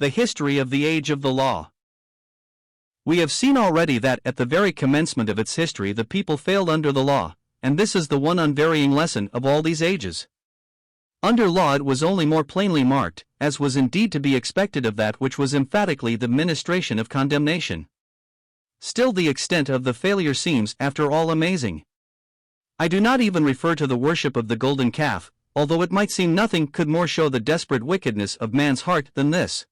The history of the age of the law. We have seen already that at the very commencement of its history the people failed under the law, and this is the one unvarying lesson of all these ages. Under law it was only more plainly marked, as was indeed to be expected of that which was emphatically the ministration of condemnation. Still the extent of the failure seems after all amazing. I do not even refer to the worship of the golden calf, although it might seem nothing could more show the desperate wickedness of man's heart than this.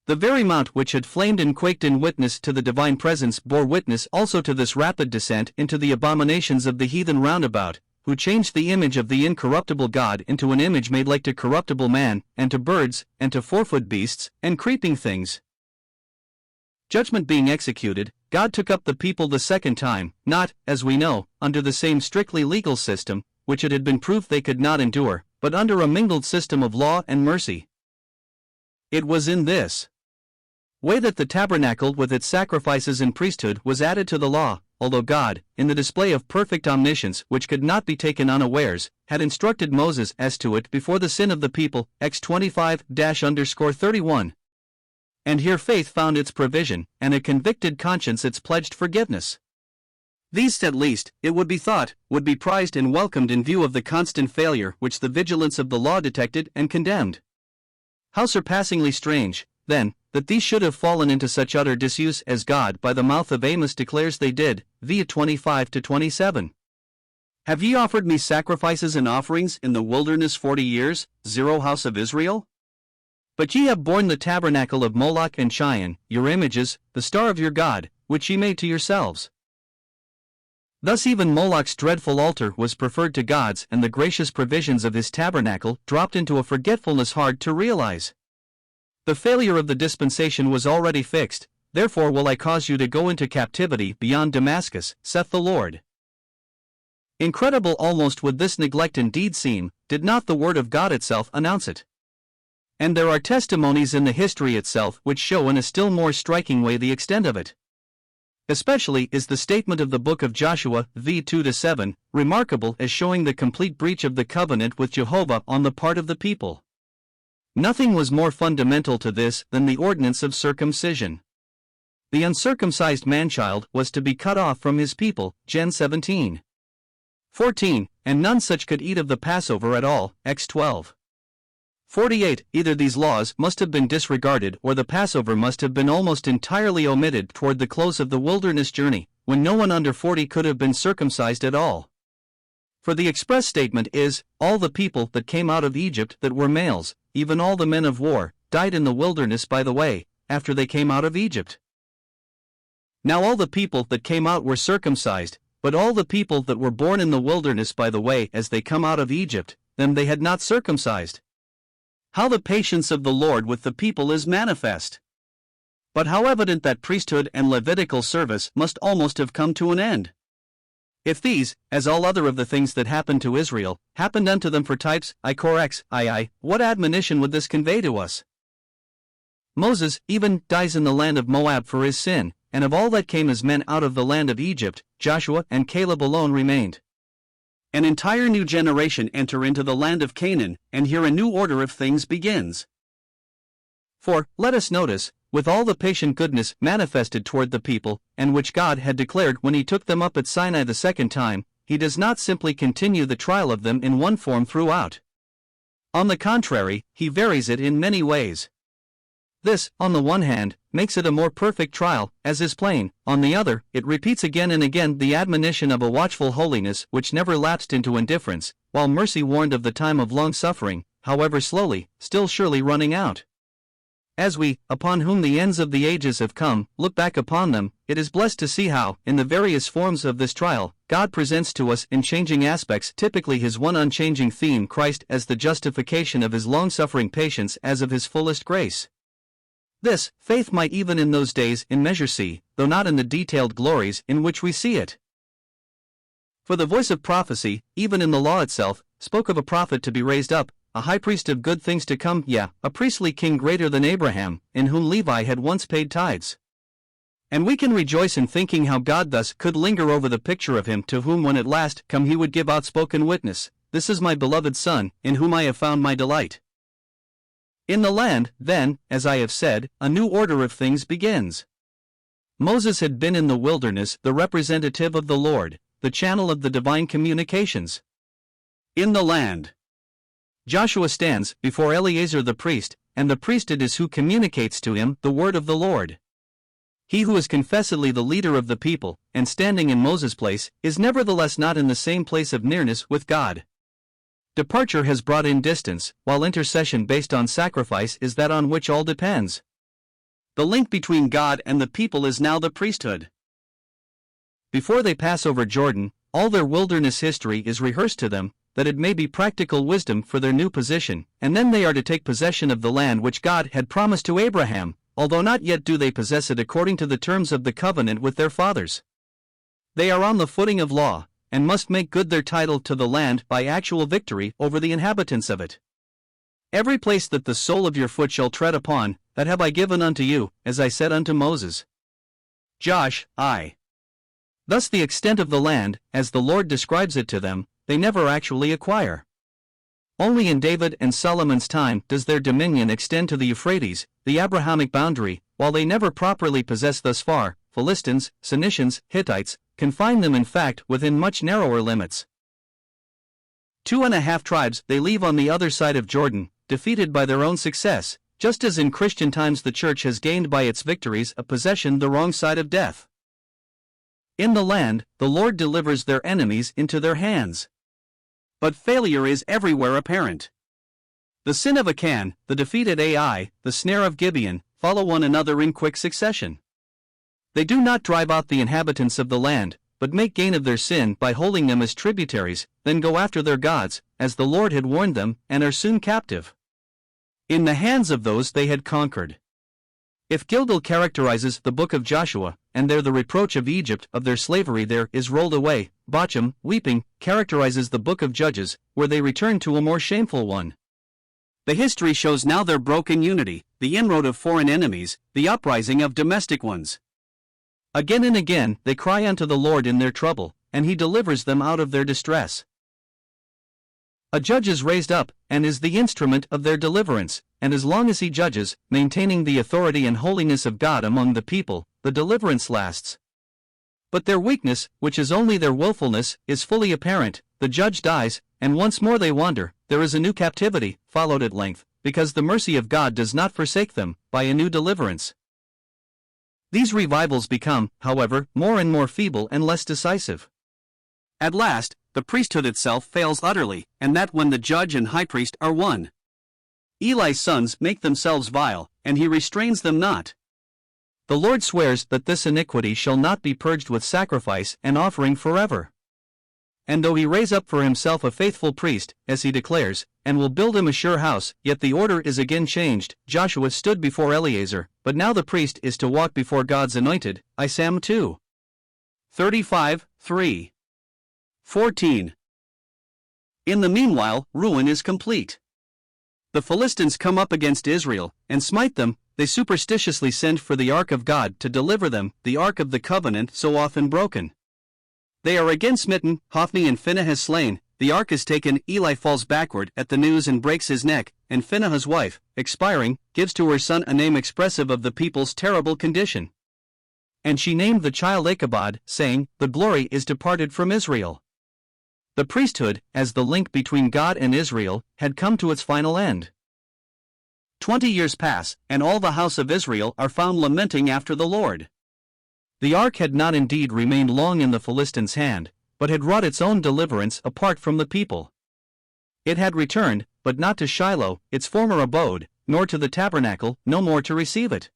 The very mount which had flamed and quaked in witness to the divine presence bore witness also to this rapid descent into the abominations of the heathen round about, who changed the image of the incorruptible God into an image made like to corruptible man, and to birds, and to four-foot beasts, and creeping things. Judgment being executed, God took up the people the second time, not, as we know, under the same strictly legal system, which it had been proved they could not endure, but under a mingled system of law and mercy. It was in this way that the tabernacle with its sacrifices and priesthood was added to the law, although God, in the display of perfect omniscience which could not be taken unawares, had instructed Moses as to it before the sin of the people, X 25-31. And here faith found its provision, and a convicted conscience its pledged forgiveness. These, at least, it would be thought, would be prized and welcomed in view of the constant failure which the vigilance of the law detected and condemned. How surpassingly strange, then, that these should have fallen into such utter disuse as God by the mouth of Amos declares they did, v. 25-27. Have ye offered me sacrifices and offerings in the wilderness 40 years, zero house of Israel? But ye have borne the tabernacle of Moloch and Cheyenne, your images, the star of your God, which ye made to yourselves. Thus even Moloch's dreadful altar was preferred to God's, and the gracious provisions of his tabernacle dropped into a forgetfulness hard to realize. The failure of the dispensation was already fixed, therefore will I cause you to go into captivity beyond Damascus, saith the Lord. Incredible almost would this neglect indeed seem, did not the word of God itself announce it. And there are testimonies in the history itself which show in a still more striking way the extent of it. Especially is the statement of the book of Joshua, v. 2-7, remarkable as showing the complete breach of the covenant with Jehovah on the part of the people. Nothing was more fundamental to this than the ordinance of circumcision. The uncircumcised man-child was to be cut off from his people, Gen 17:14, and none such could eat of the Passover at all, X 12:48. Either these laws must have been disregarded or the Passover must have been almost entirely omitted toward the close of the wilderness journey, when no one under 40 could have been circumcised at all. For the express statement is, all the people that came out of Egypt that were males, even all the men of war, died in the wilderness by the way, after they came out of Egypt. Now all the people that came out were circumcised, but all the people that were born in the wilderness by the way as they come out of Egypt, them they had not circumcised. How the patience of the Lord with the people is manifest! But how evident that priesthood and Levitical service must almost have come to an end. If these, as all other of the things that happened to Israel, happened unto them for types, what admonition would this convey to us? Moses even dies in the land of Moab for his sin, and of all that came as men out of the land of Egypt, Joshua and Caleb alone remained. An entire new generation enter into the land of Canaan, and here a new order of things begins. For, let us notice, with all the patient goodness manifested toward the people, and which God had declared when he took them up at Sinai the second time, he does not simply continue the trial of them in one form throughout. On the contrary, he varies it in many ways. This, on the one hand, makes it a more perfect trial, as is plain; on the other, it repeats again and again the admonition of a watchful holiness which never lapsed into indifference, while mercy warned of the time of long suffering, however slowly, still surely running out. As we, upon whom the ends of the ages have come, look back upon them, it is blessed to see how, in the various forms of this trial, God presents to us in changing aspects typically his one unchanging theme, Christ as the justification of his long-suffering patience as of his fullest grace. This, faith might even in those days in measure see, though not in the detailed glories in which we see it. For the voice of prophecy, even in the law itself, spoke of a prophet to be raised up, a high priest of good things to come, a priestly king greater than Abraham, in whom Levi had once paid tithes. And we can rejoice in thinking how God thus could linger over the picture of him to whom when at last come he would give outspoken witness, "This is my beloved Son, in whom I have found my delight." In the land, then, as I have said, a new order of things begins. Moses had been in the wilderness the representative of the Lord, the channel of the divine communications. In the land, Joshua stands before Eleazar the priest, and the priesthood is who communicates to him the word of the Lord. He who is confessedly the leader of the people, and standing in Moses' place, is nevertheless not in the same place of nearness with God. Departure has brought in distance, while intercession based on sacrifice is that on which all depends. The link between God and the people is now the priesthood. Before they pass over Jordan, all their wilderness history is rehearsed to them, that it may be practical wisdom for their new position, and then they are to take possession of the land which God had promised to Abraham, although not yet do they possess it according to the terms of the covenant with their fathers. They are on the footing of law, and must make good their title to the land by actual victory over the inhabitants of it. Every place that the sole of your foot shall tread upon, that have I given unto you, as I said unto Moses. Josh, I. Thus the extent of the land, as the Lord describes it to them, they never actually acquire. Only in David and Solomon's time does their dominion extend to the Euphrates, the Abrahamic boundary, while they never properly possess thus far. Philistines, Phoenicians, Hittites, confine them in fact within much narrower limits. 2.5 tribes they leave on the other side of Jordan, defeated by their own success, just as in Christian times the church has gained by its victories a possession the wrong side of death. In the land, the Lord delivers their enemies into their hands. But failure is everywhere apparent. The sin of Achan, the defeat at Ai, the snare of Gibeon, follow one another in quick succession. They do not drive out the inhabitants of the land, but make gain of their sin by holding them as tributaries, then go after their gods, as the Lord had warned them, and are soon captive in the hands of those they had conquered. If Gilgal characterizes the book of Joshua, and there the reproach of Egypt of their slavery there is rolled away, Bochum, weeping, characterizes the book of Judges, where they return to a more shameful one. The history shows now their broken unity, the inroad of foreign enemies, the uprising of domestic ones. Again and again they cry unto the Lord in their trouble, and he delivers them out of their distress. A judge is raised up, and is the instrument of their deliverance, and as long as he judges, maintaining the authority and holiness of God among the people, the deliverance lasts. But their weakness, which is only their willfulness, is fully apparent. The judge dies, and once more they wander. There is a new captivity, followed at length, because the mercy of God does not forsake them, by a new deliverance. These revivals become, however, more and more feeble and less decisive. At last, the priesthood itself fails utterly, and that when the judge and high priest are one. Eli's sons make themselves vile, and he restrains them not. The Lord swears that this iniquity shall not be purged with sacrifice and offering forever. And though he raise up for himself a faithful priest, as he declares, and will build him a sure house, yet the order is again changed. Joshua stood before Eleazar, but now the priest is to walk before God's anointed. Isam 2. 35, 3. 14. In the meanwhile, ruin is complete. The Philistines come up against Israel, and smite them. They superstitiously send for the ark of God to deliver them, the ark of the covenant so often broken. They are again smitten, Hophni and Phinehas slain, the ark is taken. Eli falls backward at the news and breaks his neck, and Phinehas' wife, expiring, gives to her son a name expressive of the people's terrible condition. And she named the child Ichabod, saying, The glory is departed from Israel. The priesthood, as the link between God and Israel, had come to its final end. 20 years pass, and all the house of Israel are found lamenting after the Lord. The ark had not indeed remained long in the Philistines' hand, but had wrought its own deliverance apart from the people. It had returned, but not to Shiloh, its former abode, nor to the tabernacle, no more to receive it.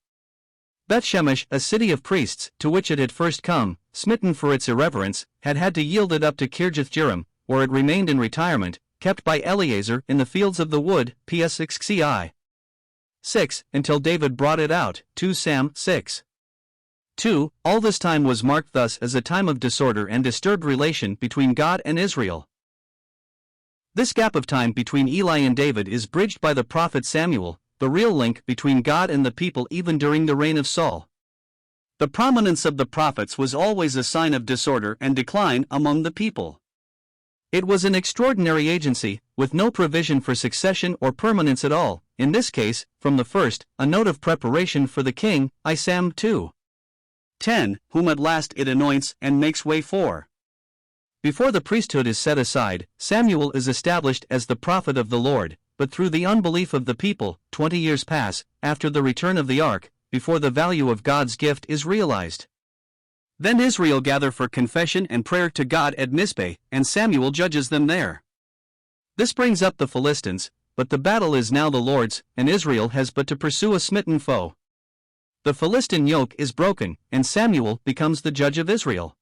Bethshemesh, a city of priests, to which it had first come, smitten for its irreverence, had to yield it up to Kirjath-jearim, where it remained in retirement, kept by Eleazar in the fields of the wood. Ps 6, until David brought it out. 2 Sam 6. 2. All this time was marked thus as a time of disorder and disturbed relation between God and Israel. This gap of time between Eli and David is bridged by the prophet Samuel, the real link between God and the people even during the reign of Saul. The prominence of the prophets was always a sign of disorder and decline among the people. It was an extraordinary agency, with no provision for succession or permanence at all. in this case, from the first, a note of preparation for the king, Sam 2:10, whom at last it anoints and makes way for. Before the priesthood is set aside, Samuel is established as the prophet of the Lord, but through the unbelief of the people, 20 years pass, after the return of the ark, before the value of God's gift is realized. Then Israel gather for confession and prayer to God at Mizpeh, and Samuel judges them there. This brings up the Philistines, but the battle is now the Lord's, and Israel has but to pursue a smitten foe. The Philistine yoke is broken, and Samuel becomes the judge of Israel.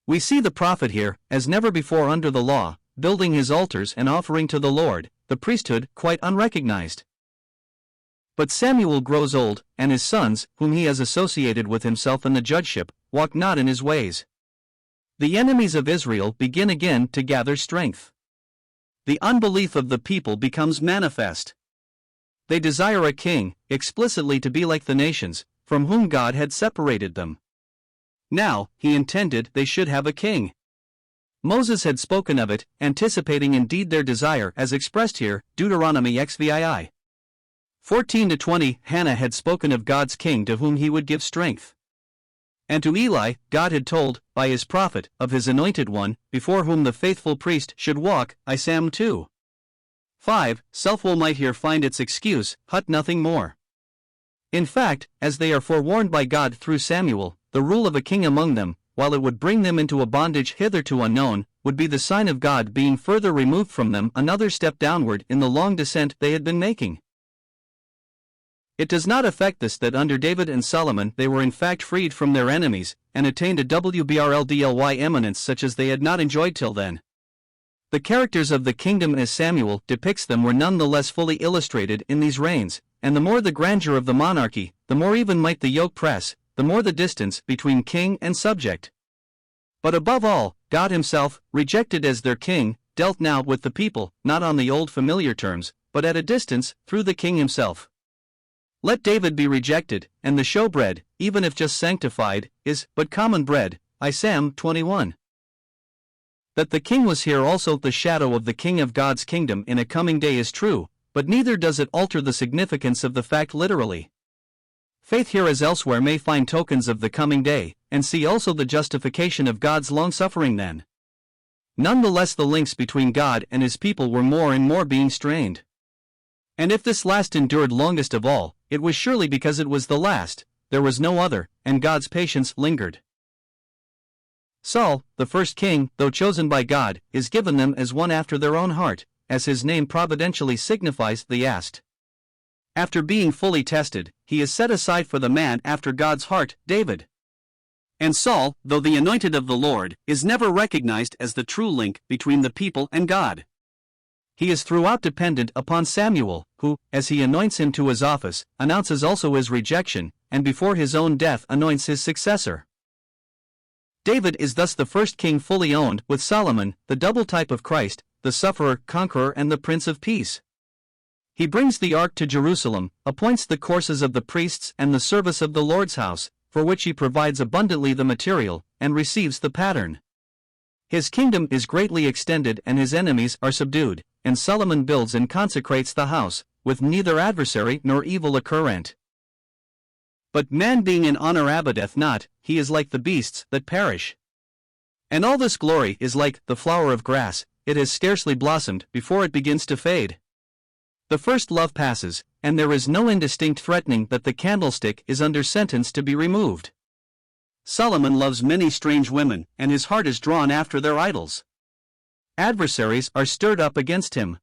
We see the prophet here, as never before under the law, building his altars and offering to the Lord, the priesthood quite unrecognized. But Samuel grows old, and his sons, whom he has associated with himself in the judgeship, walk not in his ways. The enemies of Israel begin again to gather strength. The unbelief of the people becomes manifest. They desire a king, explicitly to be like the nations, from whom God had separated them. Now, he intended they should have a king. Moses had spoken of it, anticipating indeed their desire as expressed here, Deuteronomy XVI 14-20. Hannah had spoken of God's king to whom he would give strength. And to Eli, God had told, by his prophet, of his anointed one, before whom the faithful priest should walk, Sam 2:5. Self-will might here find its excuse, hut nothing more. In fact, as they are forewarned by God through Samuel, the rule of a king among them, while it would bring them into a bondage hitherto unknown, would be the sign of God being further removed from them another step downward in the long descent they had been making. It does not affect this that under David and Solomon they were in fact freed from their enemies, and attained a WBRLDLY eminence such as they had not enjoyed till then. The characters of the kingdom as Samuel depicts them were none the less fully illustrated in these reigns, and the more the grandeur of the monarchy, the more even might the yoke press, the more the distance between king and subject. But above all, God himself, rejected as their king, dealt now with the people, not on the old familiar terms, but at a distance, through the king himself. Let David be rejected, and the showbread, even if just sanctified, is but common bread, Sam 21. That the king was here also the shadow of the king of God's kingdom in a coming day is true, but neither does it alter the significance of the fact literally. Faith here as elsewhere may find tokens of the coming day, and see also the justification of God's long-suffering then. None the less the links between God and his people were more and more being strained. And if this last endured longest of all, it was surely because it was the last, there was no other, and God's patience lingered. Saul, the first king, though chosen by God, is given them as one after their own heart, as his name providentially signifies the asked. After being fully tested, he is set aside for the man after God's heart, David. And Saul, though the anointed of the Lord, is never recognized as the true link between the people and God. He is throughout dependent upon Samuel, who, as he anoints him to his office, announces also his rejection, and before his own death anoints his successor. David is thus the first king fully owned, with Solomon, the double type of Christ, the sufferer, conqueror and the Prince of Peace. He brings the ark to Jerusalem, appoints the courses of the priests and the service of the Lord's house, for which he provides abundantly the material, and receives the pattern. His kingdom is greatly extended and his enemies are subdued, and Solomon builds and consecrates the house, with neither adversary nor evil occurrent. But man being in honor abideth not, he is like the beasts that perish. And all this glory is like the flower of grass, it has scarcely blossomed before it begins to fade. The first love passes, and there is no indistinct threatening that the candlestick is under sentence to be removed. Solomon loves many strange women, and his heart is drawn after their idols. Adversaries are stirred up against him.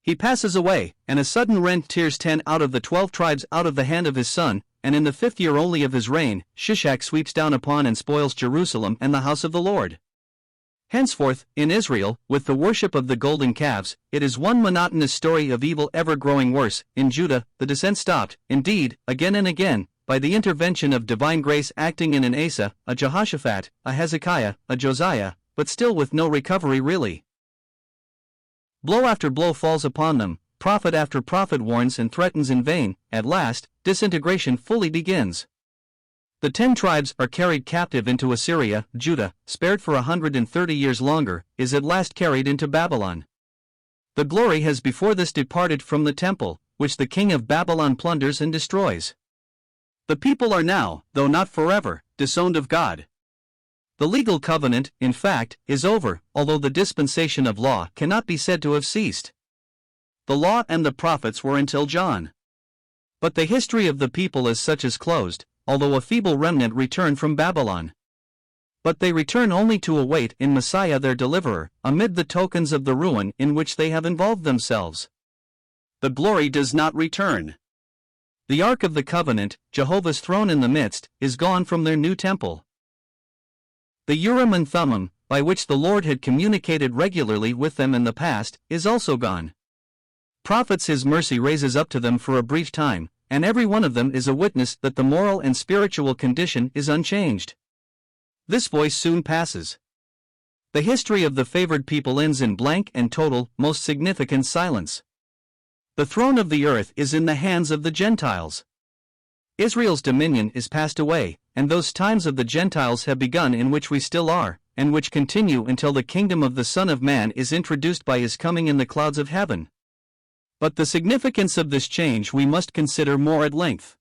He passes away, and a sudden rent tears 10 out of the 12 tribes out of the hand of his son, and in the 5th year only of his reign, Shishak sweeps down upon and spoils Jerusalem and the house of the Lord. Henceforth, in Israel, with the worship of the golden calves, it is one monotonous story of evil ever growing worse. In Judah, the descent stopped, indeed, again and again, by the intervention of divine grace acting in an Asa, a Jehoshaphat, a Hezekiah, a Josiah, but still with no recovery really. Blow after blow falls upon them, prophet after prophet warns and threatens in vain, at last, disintegration fully begins. The 10 tribes are carried captive into Assyria, Judah, spared for 130 years longer, is at last carried into Babylon. The glory has before this departed from the temple, which the king of Babylon plunders and destroys. The people are now, though not forever, disowned of God. The legal covenant, in fact, is over, although the dispensation of law cannot be said to have ceased. The law and the prophets were until John. But the history of the people as such is closed, although a feeble remnant return from Babylon. But they return only to await in Messiah their deliverer, amid the tokens of the ruin in which they have involved themselves. The glory does not return. The Ark of the Covenant, Jehovah's throne in the midst, is gone from their new temple. The Urim and Thummim, by which the Lord had communicated regularly with them in the past, is also gone. Prophets His mercy raises up to them for a brief time, and every one of them is a witness that the moral and spiritual condition is unchanged. This voice soon passes. The history of the favored people ends in blank and total, most significant silence. The throne of the earth is in the hands of the Gentiles. Israel's dominion is passed away, and those times of the Gentiles have begun in which we still are, and which continue until the kingdom of the Son of Man is introduced by His coming in the clouds of heaven. But the significance of this change we must consider more at length.